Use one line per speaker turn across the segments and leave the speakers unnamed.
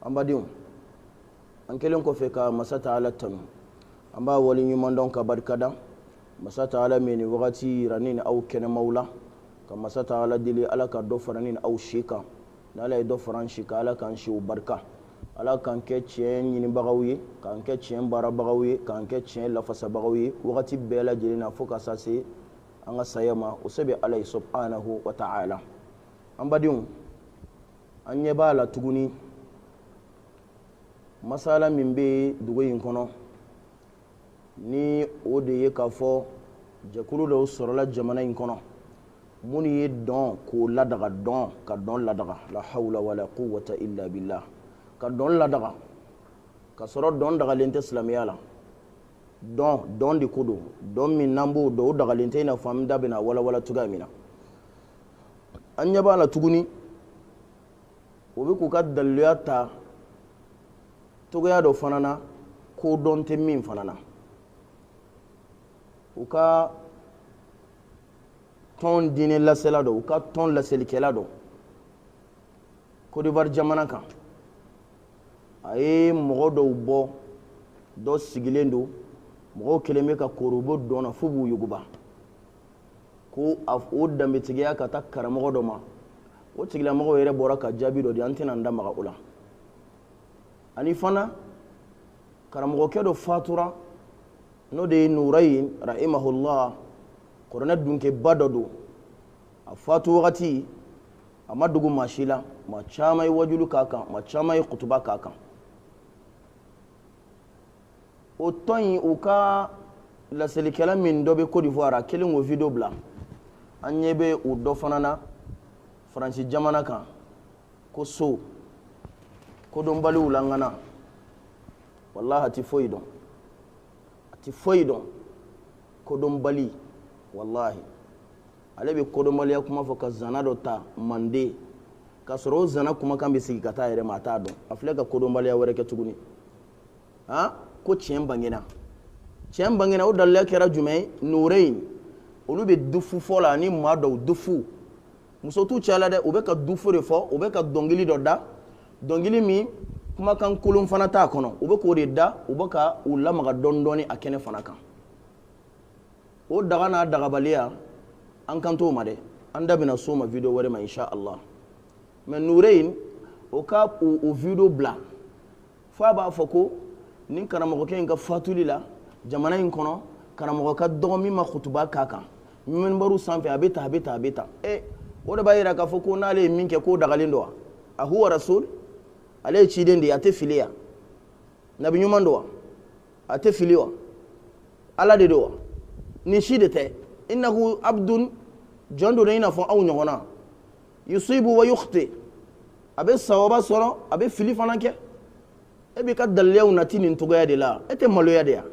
ambadium ankelen ko fe ka masata ala tanu amba wali nyuma don ka barkada masata ala meni wagati ranin au kene maula ka masata ala dili ala ka do faranin au shika nala do faran shika ala kan shi barka ala kan ke cien nyini bagawi kan ke cien bara bagawi kan ke cien la fasa bagawi wagati bela jelina foka sase anga sayama usabi alai subhanahu wa ta'ala ambadium anye bala tuguni masala min be dugo yin kono ni o de ye ka fo jakulu do sorola jamana yin kono muni ye don ko ladaga don ka don ladaga la hawla wala quwwata illa billah ka don ladaga ka soro don daga lente islamiya la don di kudo don min nambo do daga lente na famda bina wala tugamina anya bala tuguni obi ku ka daliyata togoya do fanana ko don te min fanana uka ton dine lasela do uka ton laselikela do ko divar jamana kan ay mogo do bo do sigilendo mogo keleme ka korobo dona fubu yuguba ko o dambe tigiya ka ta karamogo do ma o tigila mogo yere bora ka jabi do di antena ndamaga ula ani fana karamogo ke do fatura no de nurayn rahimahullah korona dunke badodo a fatu wakati amadugu mashila ma chamai wajulu kaka ma chamai kutuba kaka o toyi uka la selikela min dobe Côte d'Ivoire kelin wo video bla anyebe o do fanana franci jamana kan ko so ko don bali ulangana wallahi ati foidon ko don bali wallahi alebe ko don bali kuma fo ka zana do ta mande ka soro zana kuma kan bi sigi kata yere mata do afle ka ko don bali wore ke tuguni ha ko cien bangena o dalle kera jumai nurayn olu be dufu fola ni ma do dufu muso tu chala de obe ka dufu re fo obe ka dongili do da dongili mi kuma kan kulum fana ta kono obe ko de da obe ka ulama ga dondoni akene fana kan o daga na daga baliya an kan to ma de an da bina so ma video wore ma insha Allah men nurayn o ka o video bla fa ba foko nin karamogo ke ga fatulila jamana in kono karamogo ka dogomi ma khutuba kaka min baru sanfe abeta o da bayira ka foko na le minke ko dagalindo a huwa rasul ale ci den di ate filiya nabi nyuman do ate filiwa ala de do ni shide te innahu abdun jondo ne ina fo aw nyogona yusibu wa yukhti abe sawaba soro abe fili fananke ebi ka dallew natini togoya de la ete maloya de ya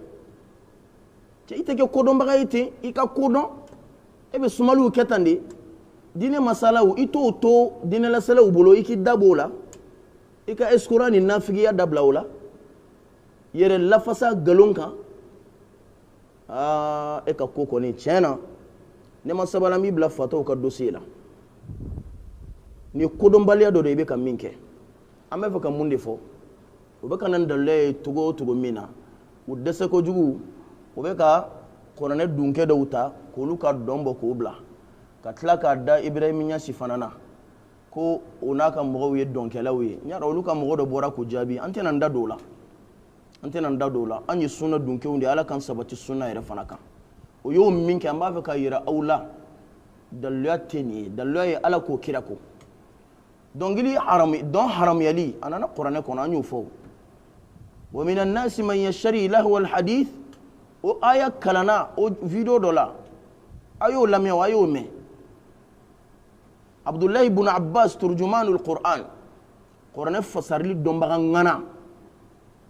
te ite ke kodon baga ite ika kodon ebe sumalu ketande dine masala u ito to dine la sala u bolo iki dabola ika eskura ni nafigi ya dablawla yere lafasa galonka eka koko ni chena ne masabala mi bla fato ka dossier la ni kodon balia do de be ka minke amefa ka munde fo obeka nan dalle tugo mina u dese ko jugu obeka korane dunke da uta ko luka dombo ko bla ka tlaka da ibrahim nya sifanana ko onaka mogo ye donkelawe nya ro luka mogo do bora ko jabi antena nda dola anyi sunna dunke unde ala kan sabati sunna yere fanaka o yo minke amba fe ka yira aula dallateni dallaye ala ko kirako dongili haram yali anana qur'ane ko anyu fo ومن الناس من يشتري لهو الحديث او ايا كلنا او فيديو دولا ايو لم يو مي عبد الله بن عباس ترجمان القران قران فسر لي دومبا غنا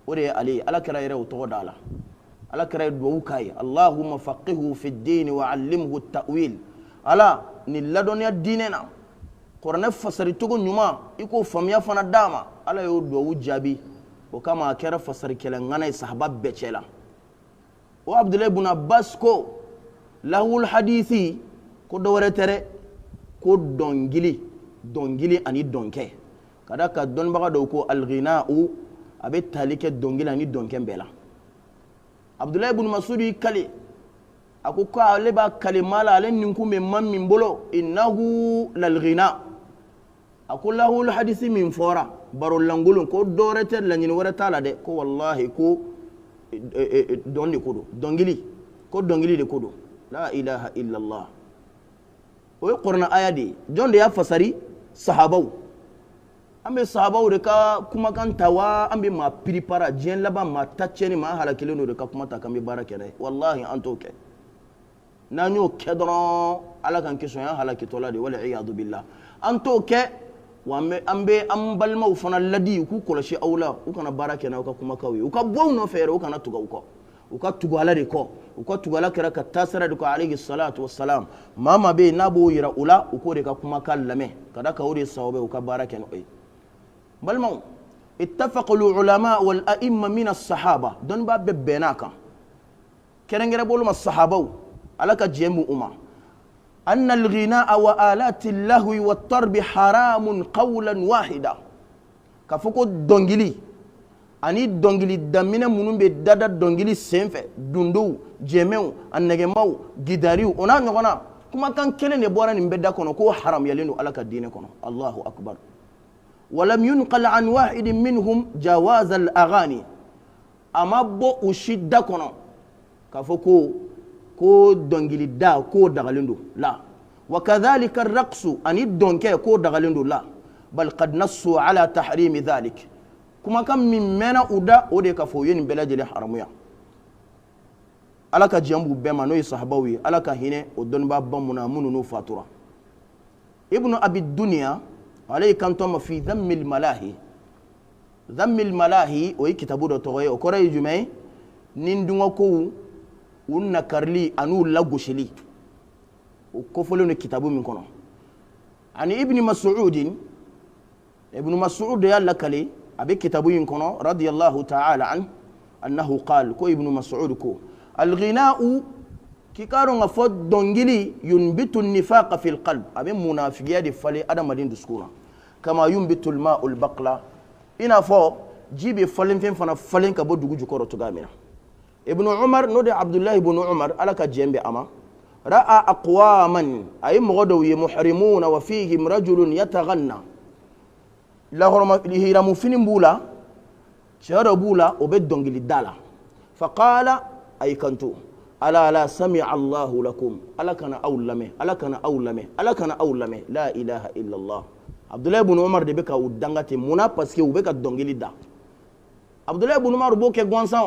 وري علي على كرايره تو دالا على كراي دو كاي اللهم فقهه في الدين وعلمه التاويل على نلدون ديننا قران فسر تو نيما ايكو فاميا فنا داما على يو دو جابي o kama kera fasar kelen ngana sahaba becela o abdullah ibn abbas ko lahul hadithi ko do wara tere ko dongili ani donke kada ka donbaga do ko al-ghina'u abe talike dongila ni donken bela Abdullah ibn Mas'ud kali ako ka leba kalimala alen ninku me man min bolo innahu lal-ghina ako lahu al-hadisi min fora baro langulun ko dorete lanyin warata la de ko wallahi ko donni kodo dongili ko dongili de kodo la ilaha illa Allah o qur'an ayadi jonde ya fasari sahabau ambe sahabau de ka kuma kan tawa ambe ma prepara jien laba ma tacheni ma halakileno de ka kuma ta kambe barake dai wallahi antoke nanyo kedron ala kan kiso ya halakitola de wala iyadu billah antoke wame ambe ambalma ufana ladi ku kolashi aula ukana barake na uka kuma kawi uka bono fere ukana tuga uko uka tugala de ko uka tugala kira ka tasara de ko alayhi salatu wassalam mama be nabo yira ula uko de ka kuma kallame kada ka wuri sawbe uka barake no ay balma ittafaqa ulama wal a'imma min as-sahaba don ba bebbenaka kerengere boluma sahabau alaka jemu umma أن الغناء وآلات اللهو والطرب حرام قولا واحدا كفوكو دونجلي أني دونجلي دمنا منو بدادا دونجلي سينفة دوندو جيمو النجمو جداريو أنا نقولنا كما كان كلن يبورا نبدا كونو كو حرام يلينو على كدين كونو الله أكبر ولم ينقل عن واحد منهم جواز الأغاني أما بو أشد كونو كفوكو كو دونجلي دا كو دغالندو لا وكذلك الرقص أن الدونكي كو دغالندو لا بل قد نصوا على تحريم ذلك كما كم من منا أودا أودي كفوين بلاد الحرمية alaka jambu bema no sahabawi alaka hine odon ba bamuna munu no fatura ibnu abi dunya alay kantom fi dhammil malahi o kitabu do toye o koray jumay nindungo ko unna karli anu lagoshili o ko folo no kitabu min kono ani ibn mas'ud ya lakali abi kitabu yin kono radiyallahu ta'ala an annahu qala ko ibn mas'ud ko الغناء كيكارو غفو دونغيلي ينبت النفاق في القلب ابي منافقيا دي فالي ادم مدين دسكونا كما ينبت الماء البقلا انا فو جيبي فالين فين فنا فالين كبو دوجو جوكورو توغامينا ابن عمر نودي عبد الله بن عمر على كجيمبي اما راى اقواما اي مغدو محرمون وفيهم رجل يتغنى لهرم لهرم فين بولا شربولا وبد دونغيلي دالا فقال أي كنتو ألا لا سمع الله لكم ألا كان أولمه ألا كان أولمه ألا كان أولمه لا إله إلا الله عبد الله بن عمر دي بكا ودانغاتي منا باسكي وبكا دونغيلي دا عبد الله بن عمر بوكي غوانسان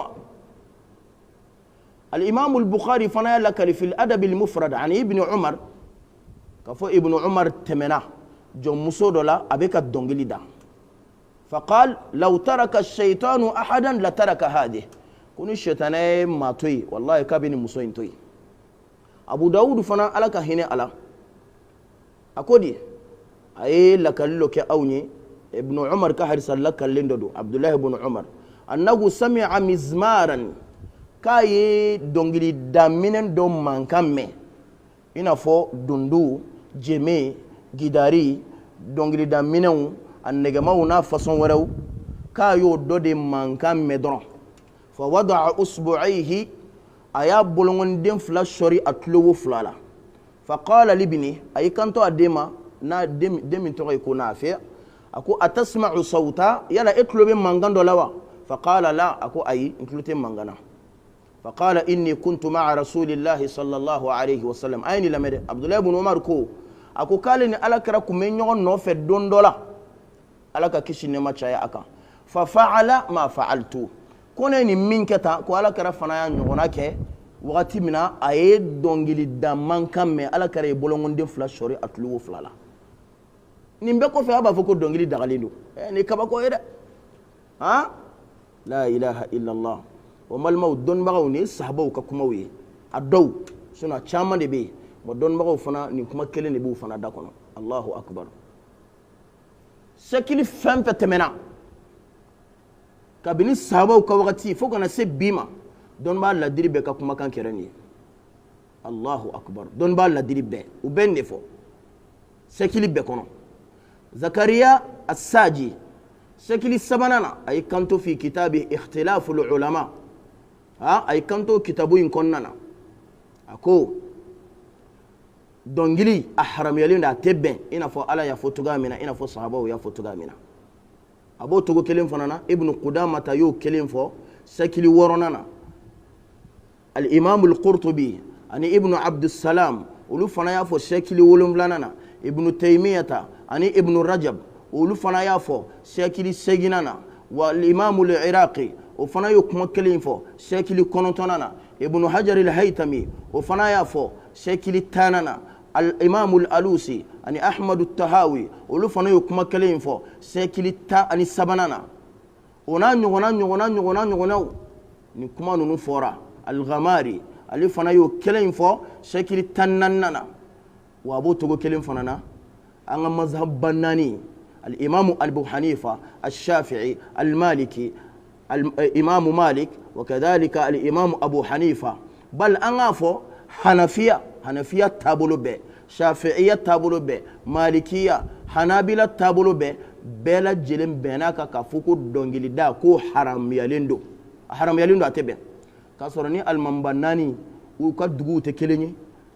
الإمام البخاري فنا لك في الأدب المفرد عن ابن عمر كفو ابن عمر تمنا جو مسودولا أبكا دونغيلي دا فقال لو ترك الشيطان أحدا لترك هذه kuni shetane matoi wallahi kabini musoyin toi abu daud fana alaka hine ala akodi ay lakallo ke awni ibn umar ka har sallaka lindodo abdullah ibn umar annahu sami'a mizmaran kayi dongili daminen do mankamme ina fo dundu jeme gidari dongili daminen annege mauna façon waraw kayo dode mankamme don فوضع أصبعيه أيا بلغن دين فلا شوري أتلو فلالا فقال لابني أي كنتو أديما نا دم تغي يكون نافع أكو أتسمع صوتا يلا اتلو بين مانغان دولوا فقال لا أكو أي انكلوتي مانغانا فقال إني كنت مع رسول الله صلى الله عليه وسلم أين لمد عبد الله بن عمر كو أكو قال إني ألا كراكو من يغن نوفي دون دولا ألا كيشي نما تشايا أكا ففعل ما فعلتو kone ni minketa ko ala kara fana ya nyona ke wakati mina aye dongili da mankamme ala kara bolongonde fla shori atluwo flala nimbe ko fe aba foko dongili dagalindo ni kaba ko eda ha la ilaha illa allah wa mal maut don bagaw ni sahaba ka kuma wi adaw suna chama de be mo don bagaw fana ni kuma kele ne bu fana da kono allahu akbar sekili fempe temena kabini sahabaw ka wakati fo kana se bima don ba la diribe ka kuma kan kerani Allahu akbar don ba la diribe u bende fo sekili be kono زكريا الساجي شكل السبنانا أي كنتو في كتاب اختلاف العلماء أي كنتو كتابو ينكوننا أكو دونجلي أحرم يلين دا تبين إنا فو ألا يفوتوغا منا إنا فو صحابه يفوتوغا منا أبو توغو كلم فنانا ابن قدامة يو كلم فو سكلي ورنانا الإمام القرطبي أني ابن عبد السلام ولو فنا يفو سكلي ولم لنا ابن تيمية أني ابن رجب ولو فنا يفو سكلي سجنانا والإمام العراقي وفنا يكم كلم فو سكلي كونتونانا ابن حجر الهيتمي وفنا يفو سكلي تانانا الإمام الألوسي أني أحمد التهاوي ولو فنا يكم كلم فو سكلي تا أني سبنانا ونانيو نكما نفورا الغماري اللي فنا يو كلم فو سكلي تناننا وابو توغو كلم فنانا أنا مذهب بناني الإمام أبو حنيفة الشافعي المالكي الإمام مالك وكذلك الإمام أبو حنيفة بل أنا فو حنفية تابلو به شافعية تابلو به مالكية حنابلة تابلو به بلا جلم بيناك كفوكو دونجلي دا كو حرام يلندو أتبه كسرني المنبناني وكدغو تكلني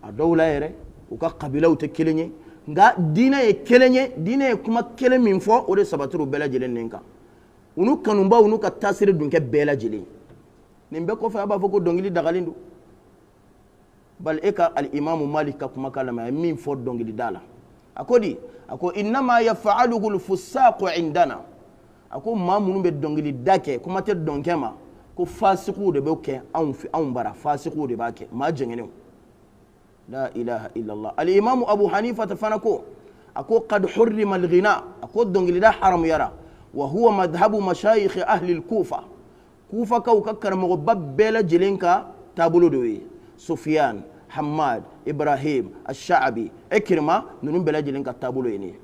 الدولة يري uka kabila ute kelenye nga dina ye kelenye dina ye kuma kele min fo o de sabaturu bela jelen nenka unu kanumba unu ka tasiri dunke bela jelen nimbe ko fa ba fo ko dongili dagalindu bal eka al imam malik ka kuma kalama min fo dongili dala akodi ako inma yaf'aluhu al fusaq indana ako mamunu be dongili dake kuma te donkema ko fasiku de be ke an bara fasiku de ba ke ma jengene لا إله إلا الله الإمام أبو حنيفة فنكو أكو قد حرم الغناء أكو دونجلي دا حرم يرى وهو مذهب مشايخ أهل الكوفة كوفة كو ككر مغبب بلا جلينكا تابلو دوي سفيان حماد إبراهيم الشعبي إكرمة ننم بلا جلينكا تابلو يني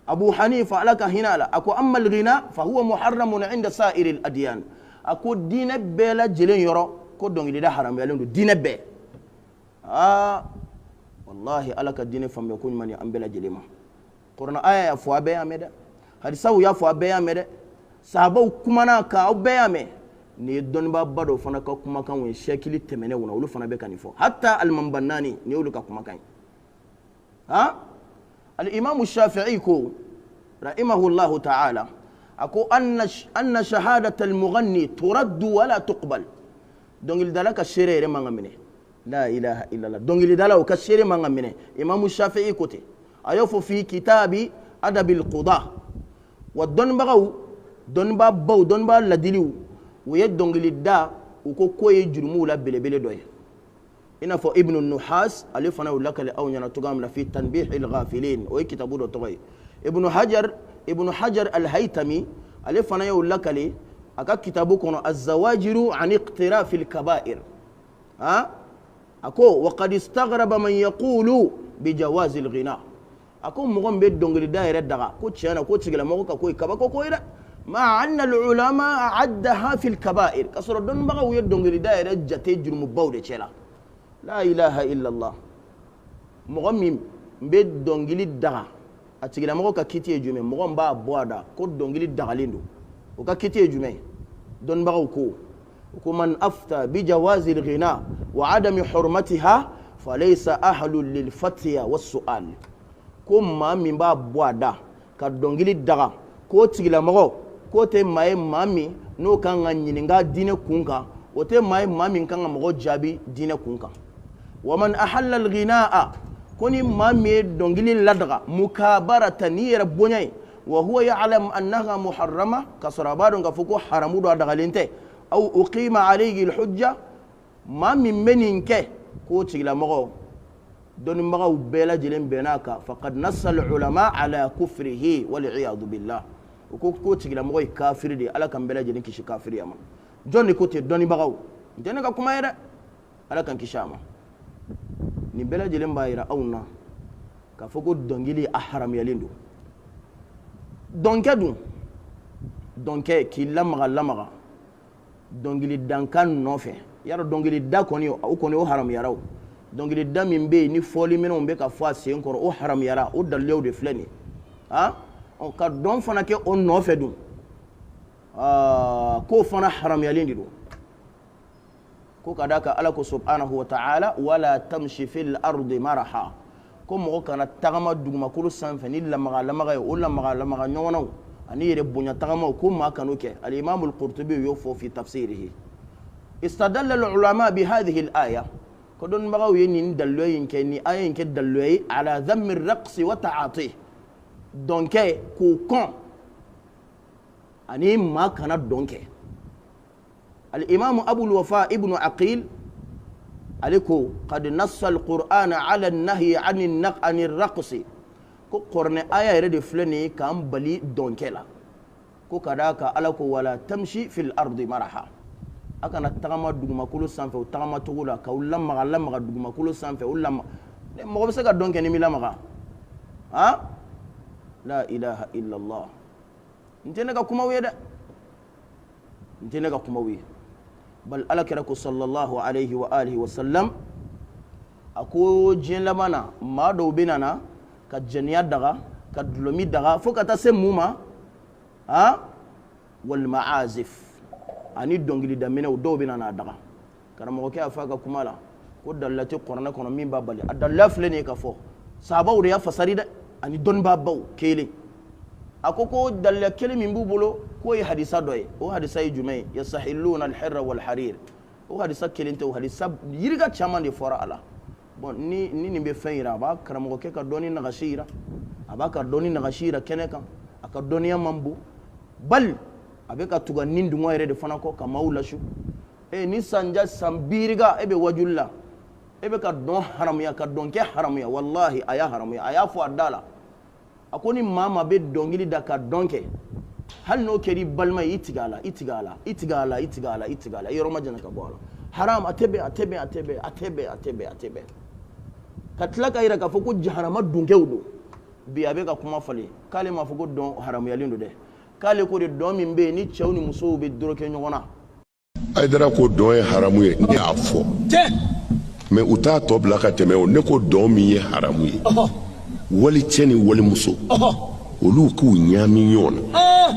أبو حنيفة لك هنا لا أكو أما الغناء فهو محرم عند سائر الأديان أكو دين بلا جلين يرى كو دونجلي دا حرم يرى دين بلا والله ألك الدين فم يكون من يأمبل جلما قرنا آية فوا بيا مدا حديثه يا فوا بيا مدا صحابه كمانا كاو بيا مي نيدون بابدو فنا كما كان وشكلي تمنه ونقول فنا بكاني فو حتى المنبناني نيولو كما كان الإمام الشافعي كو رحمه الله تعالى أكو أن شهادة المغني ترد ولا تقبل دونك الدلك الشرير ما منه لا إله إلا الله دونك لدالا وكشير ما منه إمام الشافعي كوتي أيوفو في كتاب أدب القضاء والدون بغاو دون باو دون با لدليو ويد دونك لدا وكو كوي جرمو لا بلي بلي دوي إنا فو ابن النحاس ألف أنا أقول لك لأونينا تقام في تنبيح الغافلين وي كتابو دو تغي ابن حجر الهيتمي ألف أنا أقول لك لي أكا كتابو كونو الزواجر عن اقتراف الكبائر أكو وقد استغرب من يقول بجواز الغناء أكو مغم بيت دونغري دايرة دغا كو تشانا كو تشغل موكا كوي كبا كو كويرا مع أن العلماء عدها في الكبائر كسر دون بغا ويد دونغري دايرة جاتي جرم باودة تشلا لا إله إلا الله مغم بيت دونغري دغا أتشغل موكا كيتي جمي مغم با بوادا كو دونغري دغا لندو وكا كيتي جمي دون بغا وكو ومن أفتى بجواز الغناء وعدم حرمتها فليس أهل للفتية والسؤال كما من باب بوادا كدونغلي دغا كو تيغلا مغو كو تي ماي مامي نو كان نينغا دين كونكا وتي ماي مامي كان مغو جابي دين كونكا ومن أحل الغناء كوني مامي دونغلي لدغا مكابرة نير بونياي وهو يعلم أنها محرمة كسرابارون كفوكو حرمو دغالينتي أو أقيم عليه الحجة ما من منك كوتشي لمغو دون مغو بلا جلين بيناك فقد نص العلماء على كفره والعياذ بالله وكوتشي لمغو كافر دي ألا كان بلا جلين كيش كافر ياما جوني كوتي دوني مغو انتنا كما يرى ألا كان كيشاما ni bela jelen bayira awna ka foko dongili ahram yalindo donke ki lamaga dongili dankan nofe yaro dongili da koni o koni o haram yaraw dongili da min be ni foli meno be ka fa sen kor o haram yara o dallew de fleni ka don fana ke on no fe dum ko fana haram yalindi do ko kadaka ala ko subhanahu wa ta'ala wala tamshi fil ardi maraha ko mo kana tagama duguma kulu sanfe ni lamaga lamaga o lamaga nyona ani yere bunya tagama ko ma kanu ke al imam al qurtubi yufo fi tafsirihi istadalla al ulama bi hadhihi al aya ko don magaw yin dalloyin ke ni ayin ke dalloyi ala dhamm al raqs wa ta'ati donc ko kon ani ma kana donc al imam abu al wafa ibn aqil aliko qad nassa al qur'an ala an nahy an al raqs ko qorne aya yere de fleni kam bali donkela ko kadaka alako wala tamshi fil ardi maraha akana tagama duguma kulu sanfe o tagama tugula ka ulama duguma kulu sanfe ulama mo be se ka donke ni milama ha la ilaha illa allah ntene ka kuma weda ntene ka kuma wi bal alakaraku sallallahu alayhi wa alihi wa sallam ako jin lamana ma do binana ka janiya daga ka dulomi daga fo ka ta se muma ha wal maazif ani dongili da mena do binana daga karamo ke afa ka kumala ko dallati qur'ana kono min babali adalla fleni ka fo sabaw ya fasari da ani don babaw kele akoko dalla kele min bubulo ko yi hadisa doye o hadisa yi jumai yasahilluna al-hirra wal harir o hadisa kelinte o hadisa yirga chama de fora ala bon ni be fayira ba karamo ke ka doni na gashira abaka doni na gashira keneka aka doni mambu bal abeka tuga nindu ngoyre de fanako ka maulashu ni sanja sambiriga ebe wajulla ebe ka don haram ya ka don ke haram ya wallahi aya haram ya aya fu adala akoni mama be dongili da ka donke hal no keri balma itigala yoro majana ka bola haram atebe katlaka ira ka foko jaharama dunke udo bi abeka kuma fale kale ma foko don haram ya lindo de kale ko de don min be ni chawni muso be doroke nyona
aidara ko don e haramu ye ni afo mais uta to blaka teme o ne ko don mi ye haramu ye wali tieni wali muso olu ku nyami nyona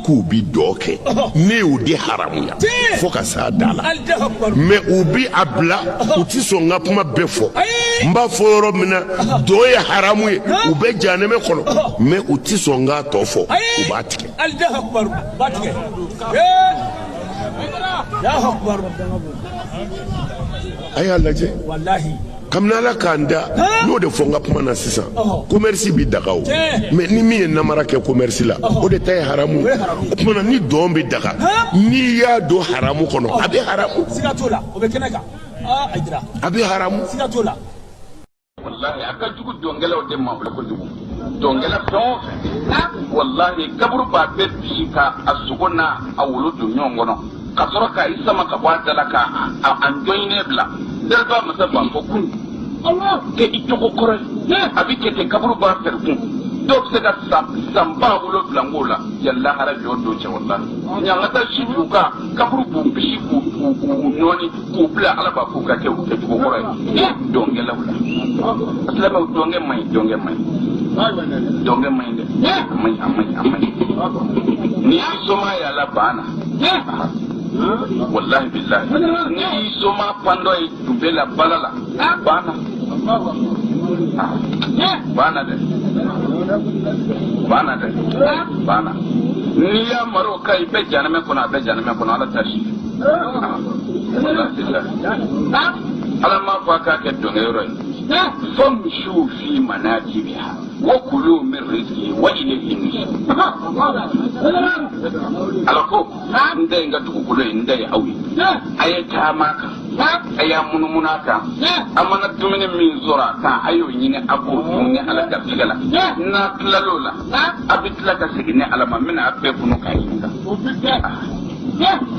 ku bi doke ne o di haramu ya fo ka sa dala mais ubi abla uti so ngapuma befo mba foro mina do ye haramu ye ube janeme kono mais uti so nga to fo ubatike allahu akbar batike ya akbar aya laje wallahi kamna la kanda no de fonga puma na sisa commerce bi daga o mais ni mi namara ke commerce la o de tay haramu puma ni dombi daga ni ya do haramu kono abi haramu sigatola o be kenaka aidra abi haramu sigatola wallahi aka jugu dongela o de ma ko jugu dongela don wallahi kaburu ba be bi ka asugona awulu do nyongono kasoro ka isama ka bwadala ka an joine bla derba masaba ko kun Allah ke itoko kore abi ke te kaburu ba fer kun dok se da samba ulo blangola yalla harabi odo che wallahi nyanga ta shibuka kaburu bumbi ku noni ku bla ala ba ku ka ke ko kore donge la wala aslama donge mai de mai ni soma ya la bana wallahi billahi ni soma pando e dubela balala bana ni ya maro kai be janame kono ala tashi wallahi billahi ala ma fa ka ke donge roy fam shu fi manajibiha wa kulu min rizqi wa ilayhi nushur alako ndai nga tukukulo ndai awi ayata maka aya munumunaka amana tumene min zora ta ayo nyine abu ne ala ka bigala na lalola abitla ka sigine ala ma mina abbe kunu kayinga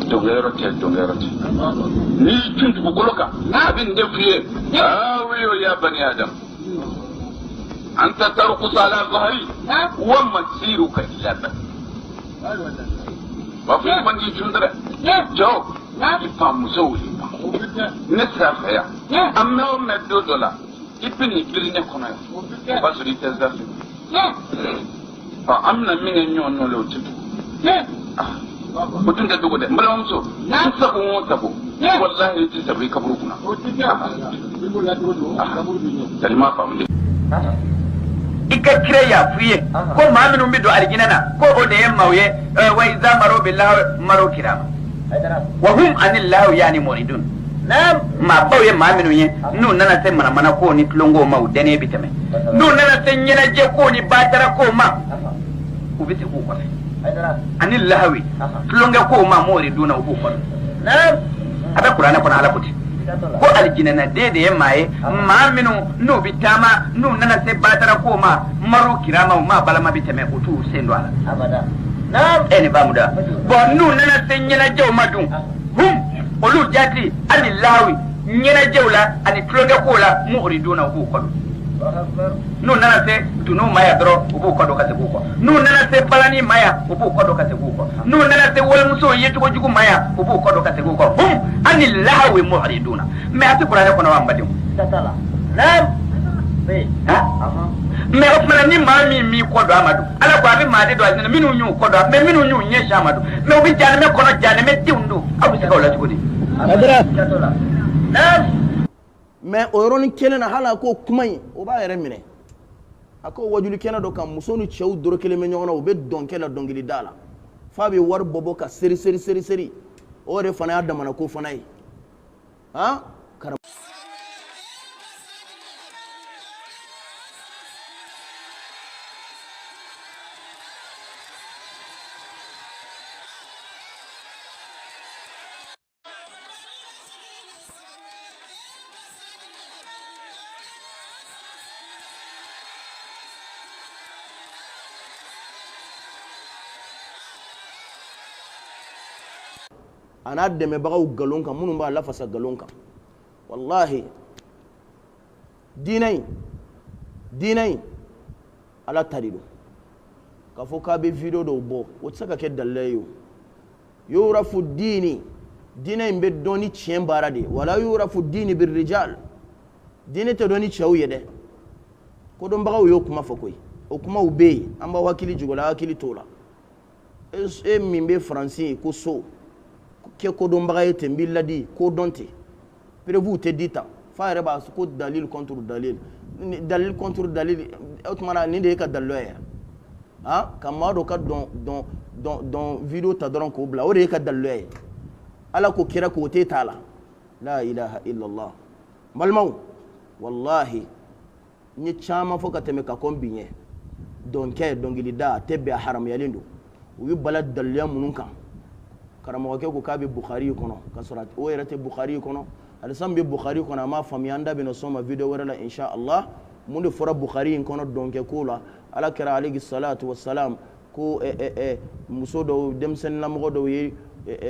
dongero ni tuntu bugoloka abin de fiye wiyo ya bani adam anta tarqus ala dhahri wa masiruka ila bas wa fi bangi tundra jo ifamu zawli نسافة يا أما هم $2 يبني كلنا كنا بس ريتزاف
amna minga nyon no lo titu mutun da dugo de mbalam so sabu mo sabu wallahi ti sabu kaburu kuna dalma famde
ika kireya fuye ko maminu mi do alginana ko o de mawye wa iza maro billahi maro kirama wa hum anillahu yani muridun na ma bawye maminu ye nu nana se mana ko ni tlongo maw dene bitame nu nana se nyina je ko ni batara ko ma ubiti ko ko anillahu tlonga ko ma muriduna ko ko na ada qur'ana ko ala kuti ko aljinana dede maye maminu nu bitama nu nana se batara ko ma maro kirama ma balama bitame utu sendo ala abada na eni bamuda bo nu nana se nyina je madun hum olu jati anillahi nyina jewla ani tlonga ko la muriduna ko ko nu nana se tunu maya dro ubu ko do kase ko nu nana se balani maya ubu ko do kase ko nu nana se wol muso yetu ko jugu maya ubu ko do kase ko hum anillahi muriduna me ati qur'an ko na wambadi tatala lam be me ofna ni mami mi ko do amadu ala ko abi made do azina minu nyu ko do me minu nyu nye shamadu me obi jane me kono jane me tiundu abu se ko la tugudi adra tatala lam
mais o yoroni kelena hala ko kumay o ba yere mine ako wajuli kena do kam musonu chew doro kele me nyona o be donke la dongili dala fabi war bobo ka seri o re fana adama na ko fana yi ha karam ana deme bagaw galon kan munun ba lafasa galon kan wallahi dinai ala tarido ka fo ka be video do bo o saka ke dallayo yurafu dinai be doni cien barade wala yurafu dini bir rijal dini te doni chawiye de ko don bagaw yo kuma fa koy o kuma ube amba wakili jugola wakili tola e mimbe français ko so ke ko don bagaye tembi ladi ko donte prévu te dita fa reba ko dalil contre dalil automana ni de ka dalloya ha kamado ka don video ta doron ko bla o de ka dalloya ala ko kira ko te tala la ilaha illa allah malmau wallahi ni chama foka teme ka kombinye donke dongili da tebe haram yalindo uyu balad dalya mununka karamo ke ko kabe bukhari kono kasrat o yerate bukhari kono alisam be bukhari kono ma famiyanda be no soma video wala insha Allah munde fora bukhari kono donke kula ala kira alayhi salatu wassalam ko musodo demsen namgo do yi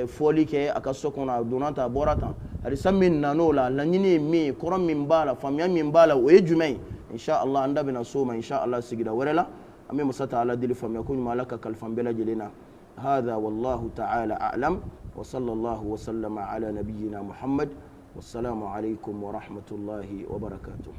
foli ke akaso kono donata borata alisam min nanola lanyini mi korom min bala famiya min bala o ejumai insha Allah anda be no soma insha Allah sigida wala amme musata ala dil famiya kun malaka kalfan bela jelena هذا والله تعالى أعلم وصلى الله وسلم على نبينا محمد والسلام عليكم ورحمة الله وبركاته.